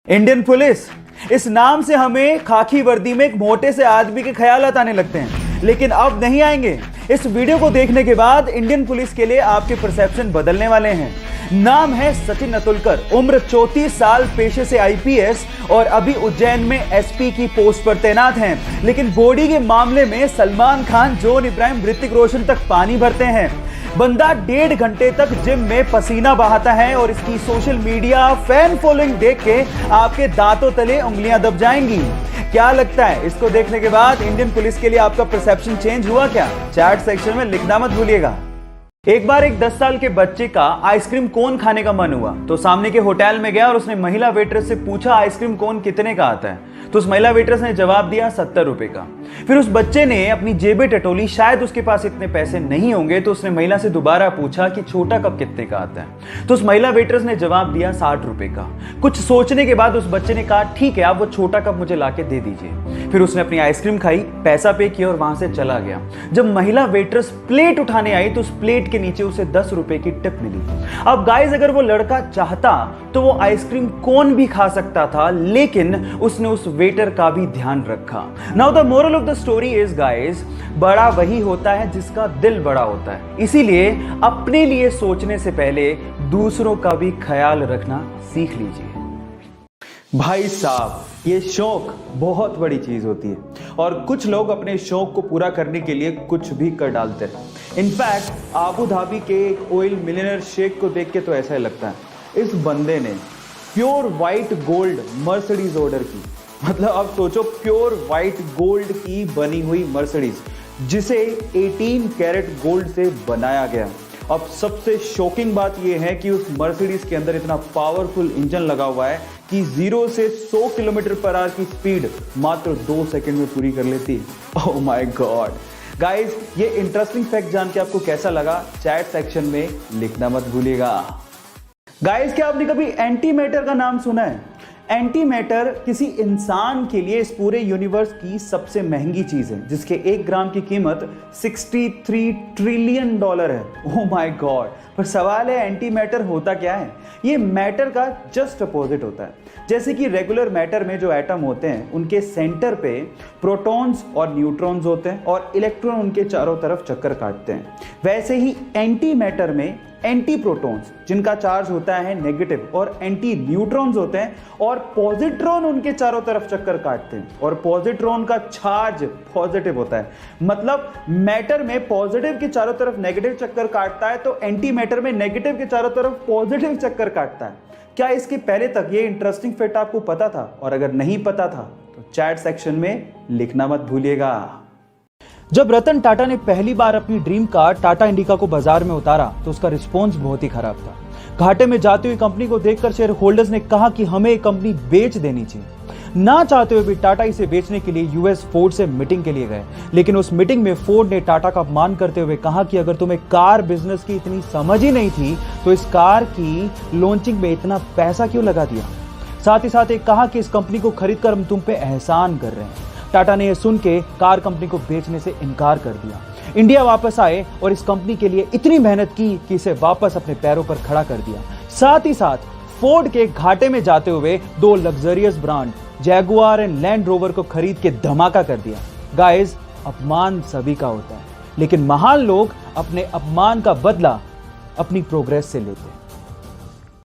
Indian police, इस नाम से हमें खाकी वर्दी में एक मोटे से आदमी के ख्यालात आने लगते हैं, लेकिन अब नहीं आएंगे। इस वीडियो को देखने के बाद इंडियन पुलिस के लिए आपके परसेप्शन बदलने वाले हैं। नाम है सचिन अतुलकर, उम्र 34 साल, पेशे से आईपीएस और अभी उज्जैन में एसपी की पोस्ट पर तैनात हैं। लेकिन बॉडी के मामले में सलमान खान, जॉन इब्राहिम, ऋतिक रोशन तक पानी भरते हैं। बंदा 1.5 घंटे तक जिम में पसीना बहाता है और इसकी सोशल मीडिया फैन फॉलोइंग देख के आपके दांतों तले उंगलियां दब जाएंगी। क्या लगता है, इसको देखने के बाद इंडियन पुलिस के लिए आपका परसेप्शन चेंज हुआ क्या? चैट सेक्शन में लिखना मत भूलिएगा। एक बार एक 10 साल के बच्चे का आइसक्रीम कोन खाने का मन हुआ, तो सामने के होटल में गया और उसने महिला वेट्रेस से पूछा आइसक्रीम कोन कितने का आता है। तो उस महिला वेट्रेस ने जवाब दिया 70 रुपए का। फिर उस बच्चे ने अपनी जेबें टटोली, शायद उसके पास इतने पैसे नहीं होंगे, तो उसने महिला से दोबारा पूछा कि छोटा कप कितने का आता है। तो उस महिला वेट्रेस ने जवाब दिया 60 रुपए का। कुछ सोचने के बाद उस बच्चे ने कहा ठीक है, आप वो छोटा कप मुझे लाके दे दीजिए। फिर उसने अपनी आइसक्रीम खाई, पैसा पे किया और वहां से चला गया। जब महिला वेट्रेस प्लेट उठाने आई तो उस प्लेट के नीचे उसे 10 रुपए की टिप मिली। अब गाइस, अगर वो लड़का चाहता तो वो आइसक्रीम कोन भी खा सकता था, लेकिन उसने उस वेटर का भी ध्यान रखा। Now the moral of the story is guys, बड़ा वही होता है जिसका दिल बड़ा होता है। इसीलिए अपने लिए सोचने से पहले दूसरों का भी ख्याल रखना सीख लीजिए। भाई साहब, ये शौक बहुत बड़ी चीज होती है और कुछ लोग अपने शौक को पूरा करने के लिए कुछ भी कर डालते हैं। इनफैक्ट आबू धाबी के एक ऑयल मिलियनर शेख को देख के तो ऐसा ही लगता है इस बंदे ने pure white gold Mercedes order की। मतलब अब सोचो, प्योर व्हाइट गोल्ड की बनी हुई मर्सिडीज, जिसे 18 कैरेट गोल्ड से बनाया गया। अब सबसे शॉकिंग बात यह है कि उस मर्सिडीज के अंदर इतना पावरफुल इंजन लगा हुआ है कि 0 से 100 किलोमीटर पर आवर की स्पीड मात्र 2 सेकंड में पूरी कर लेती है। ओह माय गॉड गाइस, ये इंटरेस्टिंग फैक्ट जान के आपको कैसा लगा? चैट सेक्शन में लिखना मत भूलिएगा। गाइस, क्या आपने कभी एंटी मैटर का नाम सुना है? एंटी मैटर किसी इंसान के लिए इस पूरे यूनिवर्स की सबसे महंगी चीज है, जिसके 1 ग्राम की कीमत $63 ट्रिलियन है। Oh my God. पर सवाल है, एंटी मैटर होता क्या है? ये मैटर का जस्ट अपोजिट होता है। जैसे कि रेगुलर मैटर में जो एटम होते हैं, उनके सेंटर पे प्रोटॉन्स और न्यूट्रॉन्स होते हैं और इलेक्ट्रॉन उनके चारों तरफ चक्कर काटते हैं। वैसे ही एंटी मैटर में एंटी प्रोटॉन्स, जिनका चार्ज होता है नेगेटिव, और एंटी न्यूट्रॉन्स होते हैं और पॉजिट्रॉन उनके चारों तरफ चक्कर काटते हैं और पॉजिट्रॉन का चार्ज पॉजिटिव होता है। मतलब मैटर में पॉजिटिव के चारों तरफ नेगेटिव चक्कर काटता है, तो एंटी मैटर में नेगेटिव के चारों तरफ पॉजिटिव चक्कर काटता है। क्या इसके पहले तक ये इंटरेस्टिंग फैक्ट आपको पता था? और अगर नहीं पता था तो चैट सेक्शन में लिखना मत भूलिएगा। जब रतन टाटा ने पहली बार अपनी ड्रीम कार टाटा इंडिका को बाजार में उतारा तो उसका रिस्पॉन्स बहुत ही खराब था। घाटे में जाती हुई कंपनी को देखकर शेयर होल्डर्स ने कहा कि हमें ये कंपनी बेच देनी चाहिए। ना चाहते हुए भी टाटा इसे बेचने के लिए यूएस फोर्ड से मीटिंग के लिए गए, लेकिन उस मीटिंग में फोर्ड ने टाटा का अपमान करते हुए कहा कि अगर तुम्हें कार बिजनेस की इतनी समझ ही नहीं थी तो इस कार की लॉन्चिंग में इतना पैसा क्यों लगा दिया। साथ ही साथ एक कहा कि इस कंपनी को खरीदकर हम तुम पे एहसान कर रहे हैं। टाटा ने यह सुन के कार कंपनी को बेचने से इनकार कर दिया। इंडिया वापस आए और इस कंपनी के लिए इतनी मेहनत की कि इसे वापस अपने पैरों पर खड़ा कर दिया। साथ ही साथ फोर्ड के घाटे में जाते हुए 2 luxurious brand Jaguar and land rover को खरीद के धमाका कर दिया। गाइस, अपमान सभी का होता है, लेकिन महान लोग अपने अपमान का बदला अपनी प्रोग्रेस से लेते हैं।